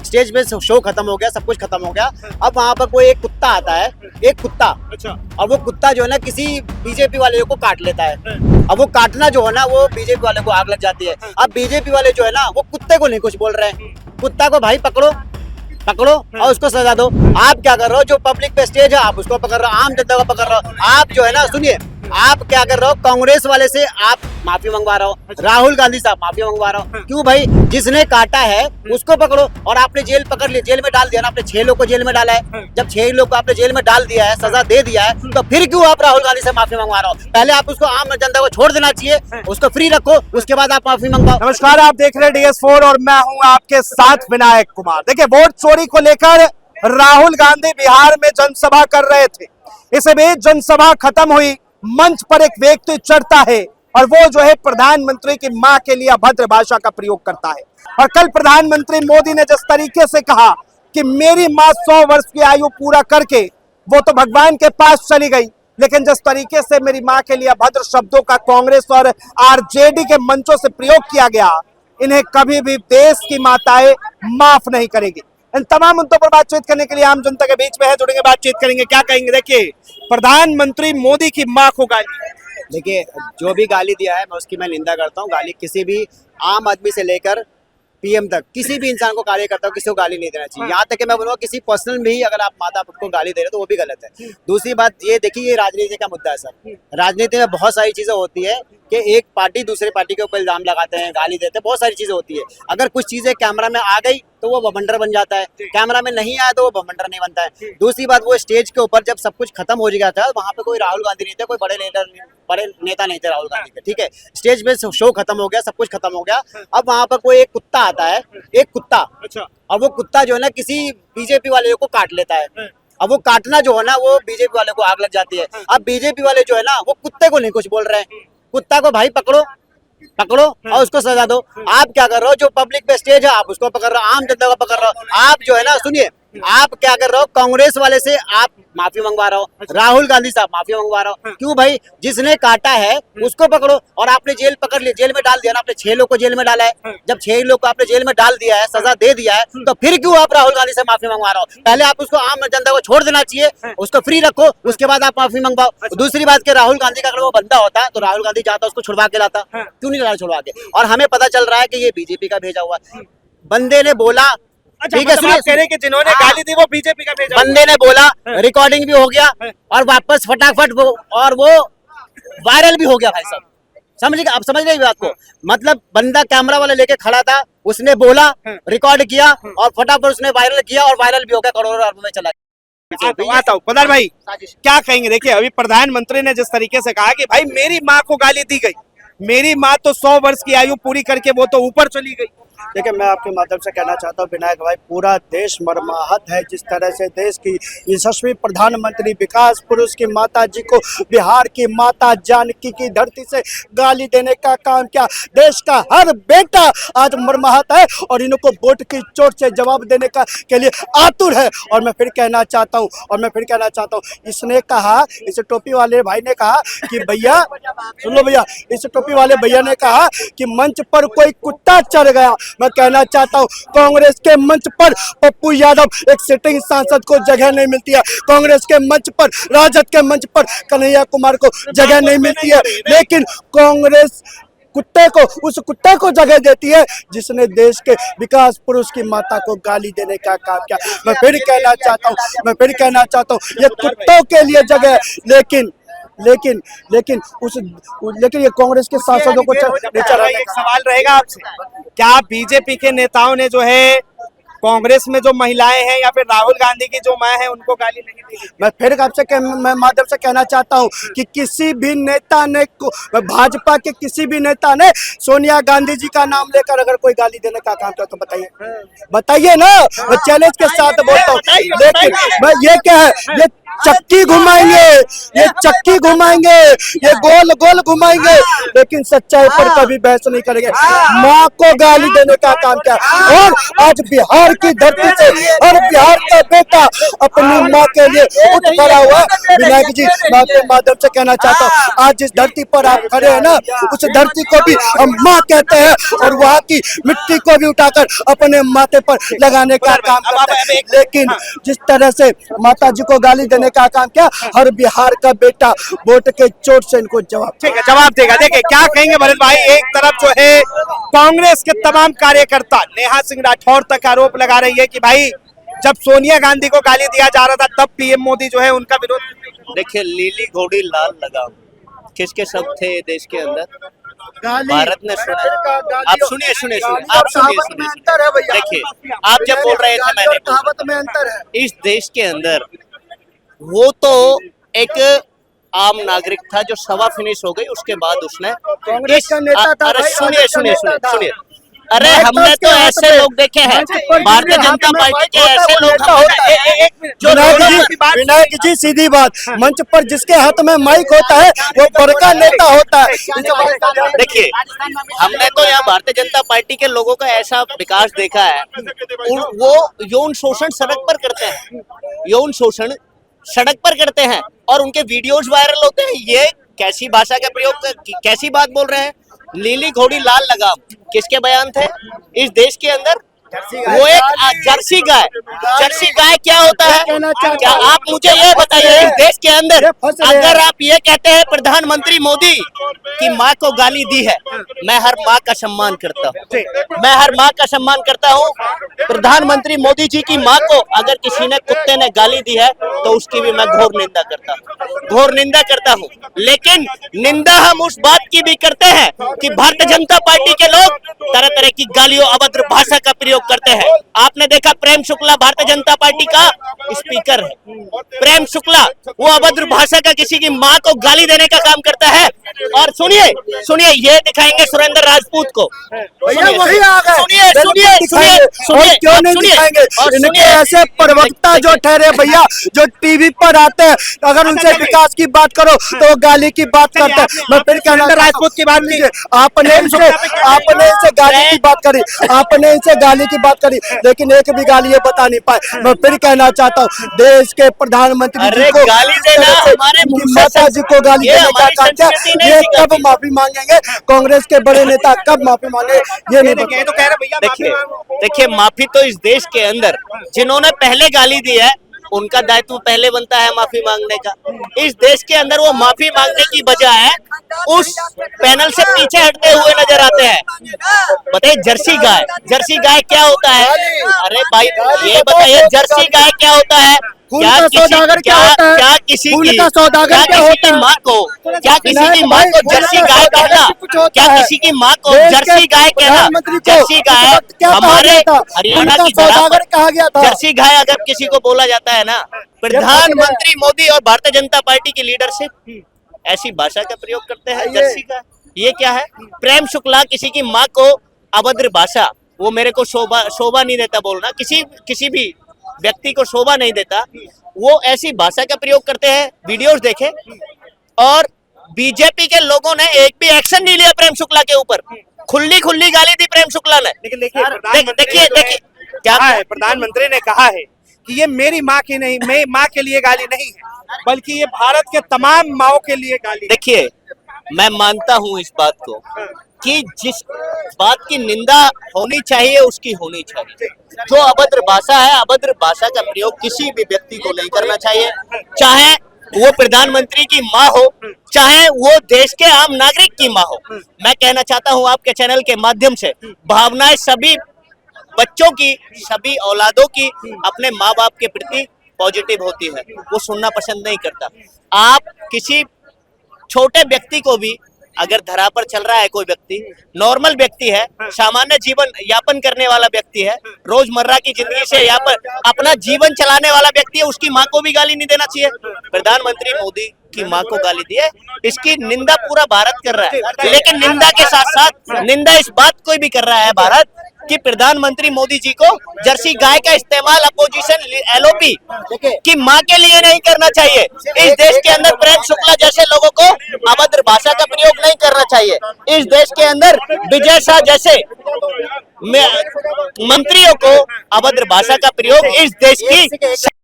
Stage पे show खत्म हो गया, सब कुछ खत्म हो गया। अब वहाँ पर कोई एक कुत्ता आता है, एक कुत्ता। अच्छा। और वो कुत्ता जो है ना किसी बीजेपी वाले को काट लेता है। अब वो काटना जो है ना वो बीजेपी वाले को आग लग जाती है। अब बीजेपी वाले जो है ना वो कुत्ते को नहीं कुछ बोल रहे हैं, कुत्ता को भाई पकड़ो पकड़ो और उसको सजा दो। आप क्या कर रहे हो, जो पब्लिक पे स्टेज है आप उसको पकड़ रहे हो, आम जनता को पकड़ रहे हो। आप जो है ना सुनिए, आप क्या कर रहे हो, कांग्रेस वाले से आप माफी मंगवा रहे हो, राहुल गांधी साहब माफी मंगवा रहे हो। क्यों भाई, जिसने काटा है उसको पकड़ो। और आपने जेल पकड़ लिया, जेल में डाल दिया ना, आपने 6 लोग को जेल में डाला है। जब 6 लोग को आपने जेल में डाल दिया है, सजा दे दिया है, तो फिर क्यों आप राहुल गांधी से माफी मंगवा रहे हो? पहले आप उसको आम जनता को छोड़ देना चाहिए, उसको फ्री रखो, उसके बाद आप माफी मंगवाओ। नमस्कार, आप देख रहे हैं DS4 और मैं हूं आपके साथ विनायक कुमार। देखिए, वोट चोरी को लेकर राहुल गांधी बिहार में जनसभा कर रहे थे। इस बीच जनसभा खत्म हुई, मंच पर एक व्यक्ति चढ़ता है और वो जो है प्रधानमंत्री की मां के लिए अभद्र भाषा का प्रयोग करता है। और कल प्रधानमंत्री मोदी ने जिस तरीके से कहा कि मेरी मां 100 वर्ष की आयु पूरा करके वो तो भगवान के पास चली गई, लेकिन जिस तरीके से मेरी मां के लिए अभद्र शब्दों का कांग्रेस और आरजेडी के मंचों से प्रयोग किया गया, इन्हें कभी भी देश की माताएं माफ नहीं करेगी। इन तमाम मुद्दों पर बातचीत करने के लिए आम जनता के बीच में है, जुड़ेंगे, बातचीत करेंगे। क्या कहेंगे? देखिए, प्रधानमंत्री मोदी की मां को गाली। देखिए, जो भी गाली दिया है मैं उसकी निंदा करता हूँ। गाली किसी भी आम आदमी से लेकर पीएम तक किसी भी इंसान को, कार्यकर्ता को, किसी को गाली नहीं देना चाहिए। यहाँ तक कि मैं बोलूँगा किसी पर्सनल भी अगर आप माता को गाली दे रहे हो तो वो भी गलत है। दूसरी बात ये देखिए, ये राजनीति का मुद्दा है सर। राजनीति में बहुत सारी चीजें होती है कि एक पार्टी दूसरे पार्टी के ऊपर इल्जाम लगाते हैं, गाली देते हैं, बहुत सारी चीजें होती है। अगर कुछ चीजें कैमरा में आ गई तो वो बवंडर बन जाता है, कैमरा में नहीं आया तो वो बवंडर नहीं बनता है। दूसरी बात, वो स्टेज के ऊपर जब सब कुछ खत्म हो गया था, वहाँ पे कोई राहुल गांधी नहीं थे, कोई बड़े नेता नहीं थे राहुल गांधी के, ठीक है। स्टेज पे शो खत्म हो गया, सब कुछ खत्म हो गया। अब वहाँ पर कोई एक कुत्ता आता है, एक कुत्ता। अच्छा। और वो कुत्ता जो है ना किसी बीजेपी वाले को काट लेता है। अब वो काटना जो है ना वो बीजेपी वाले को आग लग जाती है। अब बीजेपी वाले जो है ना वो कुत्ते को नहीं कुछ बोल रहे हैं, कुत्ता को भाई पकड़ो पकड़ो और उसको सजा दो। आप क्या कर रहे हो, जो पब्लिक पे स्टेज है आप उसको पकड़ रहे हो, आम जनता को पकड़ रहे हो। आप जो है ना सुनिए, आप क्या कर रहे हो, कांग्रेस वाले से आप माफी मंगवा रहे हो, राहुल गांधी साहब माफी मंगवा रहे हो। क्यों भाई, जिसने काटा है उसको पकड़ो। और आपने जेल पकड़ लिया, जेल में डाल दिया ना, आपने 6 लोग को जेल में डाला है। जब 6 लोग को आपने जेल में डाल दिया है, सजा दे दिया है, तो फिर क्यों आप राहुल गांधी से माफी मंगवा रहे हो? पहले आप उसको आम जनता को छोड़ देना चाहिए, उसको फ्री रखो, उसके बाद आप माफी मंगवाओ। दूसरी बात कि राहुल गांधी का अगर वो बंदा होता तो राहुल गांधी जाता उसको छुड़वा के लाता, क्यों नहीं लाया छुड़वा के? और हमें पता चल रहा है कि ये बीजेपी का भेजा हुआ बंदे ने बोला। अच्छा, ठीक है, मतलब आप कह रहे हैं कि जिन्होंने गाली दी वो बीजेपी का भेजा बंदे ने बोला, रिकॉर्डिंग भी हो गया और वापस फटाफट वो वायरल भी हो गया भाई साहब। समझिए, आप समझ रहे बात को? मतलब बंदा कैमरा वाला लेके खड़ा था, उसने बोला, रिकॉर्ड किया और फटाफट उसने वायरल किया और वायरल भी हो गया, करोड़ों अरबों में चला गया। आता हूँ पधार भाई, क्या कहेंगे? देखिए, अभी प्रधानमंत्री ने जिस तरीके से कहा कि भाई मेरी माँ को गाली दी गई, मेरी माँ तो 100 वर्ष की आयु पूरी करके वो तो ऊपर चली गई। देखिए, मैं आपके माध्यम से कहना चाहता हूँ विनायक भाई, पूरा देश मर्माहत है जिस तरह से देश की यशस्वी प्रधानमंत्री विकास पुरुष की माता जी को बिहार की माता जानकी की धरती से गाली देने का काम किया। देश का हर बेटा आज मर्माहत है और इनको वोट की चोट से जवाब देने का के लिए आतुर है। और मैं फिर कहना चाहता हूँ इसने कहा, इस टोपी वाले भाई ने कहा कि भैया सुन लो भैया, इस टोपी वाले भैया ने कहा कि मंच पर कोई कुत्ता चढ़ गया। मैं कहना चाहता हूं, कांग्रेस के मंच पर पप्पू यादव एक सिटिंग सांसद को जगह नहीं मिलती है, कांग्रेस के मंच पर, राजद के मंच पर कन्हैया कुमार को जगह नहीं मिलती है, लेकिन कांग्रेस उस कुत्ते को जगह देती है जिसने देश के विकास पुरुष की माता को गाली देने का काम किया। मैं फिर कहना चाहता हूँ ये कुत्तों के लिए जगह है, लेकिन ये कांग्रेस के सांसदों को एक सवाल रहेगा आपसे, क्या बीजेपी के नेताओं ने जो है कांग्रेस में जो महिलाएं हैं या फिर राहुल गांधी की जो मां है उनको गाली नहीं दी? मैं फिर आपसे मैं माध्यम से कहना चाहता हूं कि किसी भी नेता ने, भाजपा के किसी भी नेता ने सोनिया गांधी जी का नाम लेकर अगर कोई गाली देने का काम किया तो बताइए ना, मैं चैलेंज के साथ बोलता हूँ। लेकिन मैं ये क्या है, चक्की घुमाएंगे, ये चक्की घुमाएंगे, ये गोल गोल घुमाएंगे, लेकिन सच्चाई पर कभी बहस नहीं करेंगे। माँ को गाली देने का काम किया, और आज बिहार की धरती से और बिहार का बेटा अपनी माँ के लिए उठ खड़ा हुआ। विनायक जी, मैं आपके माध्यम से कहना चाहता हूँ, आज जिस धरती पर आप खड़े हैं ना, उस धरती को भी हम माँ कहते हैं, और वहाँ की मिट्टी को भी उठाकर अपने माथे पर लगाने का काम करते हैं। लेकिन जिस तरह से माता जी को गाली देने का काम किया, हर बिहार का बेटा वोट के चोट से इनको जवाब, ठीक है, जवाब देगा। देखिए क्या कहेंगे भरत भाई, एक तरफ जो है कांग्रेस के तमाम कार्यकर्ता नेहा सिंह राठौर तक आरोप लगा रही है कि भाई जब सोनिया गांधी को गाली दिया जा रहा था तब पीएम मोदी जो है उनका विरोध। देखिए, लीली घोड़ी लाल लगाम किसके शब्द थे ये देश के अंदर? भारत ने सुना। आप सुनिए सुनिए सुनिए, आप सुनिए सुनिए। देखिए, आप जब बोल रहे थे मैंने कहावत में अंतर है। इस देश के अंदर वो तो एक आम नागरिक था जो सभा फिनिश हो गई, उसके बाद उसने कांग्रेस का नेता था। अरे भाई, सुनिए कांग्रेस का सुनिए नेता सुनिए था। सुनिए, अरे माइक तो हमने उसके तो हाथ ऐसे में- लोग देखे हैं भारतीय जनता पार्टी के ऐसे लोग जो विनायक जी सीधी बात, मंच पर जिसके हाथ में माइक होता है वो बड़का नेता होता है। देखिए, हमने तो यहाँ भारतीय जनता पार्टी के लोगों का ऐसा विकास देखा है, वो यौन शोषण सड़क पर करते हैं, यौन शोषण सड़क पर करते हैं और उनके वीडियोज वायरल होते हैं। ये कैसी भाषा का प्रयोग, कैसी बात बोल रहे हैं? लीली घोड़ी लाल लगाम किसके बयान थे इस देश के अंदर? वो एक जर्सी गाय, जर्सी गाय क्या होता है? क्या आप मुझे ये बताइए, इस देश के अंदर अगर आप ये कहते हैं प्रधानमंत्री मोदी की माँ को गाली दी है, मैं हर माँ का सम्मान करता हूँ, मैं हर माँ का सम्मान करता हूँ। प्रधानमंत्री मोदी जी की माँ को अगर किसी ने कुत्ते ने गाली दी है तो उसकी भी मैं घोर निंदा करता हूँ, घोर निंदा करता हूँ। लेकिन निंदा हम उस बात की भी करते हैं कि भारतीय जनता पार्टी के लोग तरह तरह की गालियों, अभद्र भाषा का प्रयोग करते हैं। आपने देखा प्रेम शुक्ला भारतीय जनता पार्टी का स्पीकर है, प्रेम शुक्ला वो अभद्र भाषा का किसी की माँ को गाली देने का काम करता है। और सुनिए सुनिए, ये दिखाएंगे सुरेंद्र राजपूत को, भैया वही आ गए। सुनिए सुनिए सुनिए और क्यों नहीं दिखाएंगे? इनके ऐसे प्रवक्ता जो ठहरे भैया, जो टीवी पर आते हैं, अगर उनसे विकास की बात करो तो वो गाली की बात करते हैं। मैं फिर कहना राजपूत की बात कीजिए, आपने इनसे गाली की बात करी, आपने इनसे गाली की बात करी, लेकिन एक भी गाली ये बता नहीं पाए। मैं फिर कहना चाहता हूँ, देश के प्रधानमंत्री जी को गाली देना हमारे माता जी को गाली देने का काम किया, ये कब माफी मांगेंगे? कांग्रेस के बड़े नेता कब माफी मांगे? ये नहीं ये तो कह रहे भैया देखिए देखिए, माफी तो इस देश के अंदर जिन्होंने पहले गाली दी है उनका दायित्व पहले बनता है माफी मांगने का। इस देश के अंदर वो माफी मांगने की बजाय उस पैनल से पीछे हटते हुए नजर आते हैं। बताइए जर्सी गाय, जर्सी गाय क्या होता है? अरे भाई ये बताइए जर्सी गाय क्या होता है? क्या किसी की माँ को, क्या किसी की माँ को जर्सी गाय कहना, क्या किसी की माँ को जर्सी गाय कहना? जर्सी गाय हमारे हरियाणा की धरा कहा गया था। जर्सी गाय अगर किसी को बोला जाता है ना, प्रधानमंत्री मोदी और भारतीय जनता पार्टी की लीडरशिप ऐसी भाषा का प्रयोग करते हैं जर्सी गाय। ये क्या है? प्रेम शुक्ला किसी की माँ को अभद्र भाषा, वो मेरे को शोभा नहीं देता बोलना, किसी भी व्यक्ति को शोभा नहीं देता, वो ऐसी भाषा का प्रयोग करते हैं। वीडियोस देखे, और बीजेपी के लोगों ने एक भी एक्शन नहीं लिया प्रेम शुक्ला के ऊपर। खुली गाली दी प्रेम शुक्ला ने। लेकिन देखिए क्या है, प्रधानमंत्री ने कहा है कि ये मेरी माँ की नहीं, मैं माँ के लिए गाली नहीं है, बल्कि ये भारत के तमाम माओ के लिए गाली। देखिए, मैं मानता हूँ इस बात को कि जिस बात की निंदा होनी चाहिए उसकी होनी चाहिए। जो अभद्र भाषा है, अभद्र भाषा का प्रयोग किसी भी व्यक्ति को नहीं करना चाहिए, चाहे वो प्रधानमंत्री की माँ हो, चाहे वो देश के आम नागरिक की माँ हो। मैं कहना चाहता हूँ आपके चैनल के माध्यम से, भावनाएं सभी बच्चों की, सभी औलादों की अपने माँ बाप के प्रति पॉजिटिव होती है, वो सुनना पसंद नहीं करता। आप किसी छोटे व्यक्ति को भी, अगर धरा पर चल रहा है कोई व्यक्ति, नॉर्मल व्यक्ति है, सामान्य जीवन यापन करने वाला व्यक्ति है, रोजमर्रा की जिंदगी से यापन अपना जीवन चलाने वाला व्यक्ति है, उसकी माँ को भी गाली नहीं देना चाहिए। प्रधानमंत्री मोदी की माँ को गाली दी है, इसकी निंदा पूरा भारत कर रहा है। लेकिन निंदा के साथ साथ निंदा इस बात को भी कर रहा है भारत कि प्रधानमंत्री मोदी जी को जर्सी गाय का इस्तेमाल अपोजिशन एलओपी की मां के लिए नहीं करना चाहिए। इस देश के अंदर प्रेम शुक्ला जैसे लोगों को अभद्र भाषा का प्रयोग नहीं करना चाहिए। इस देश के अंदर विजय शाह जैसे मंत्रियों को अभद्र भाषा का प्रयोग इस देश की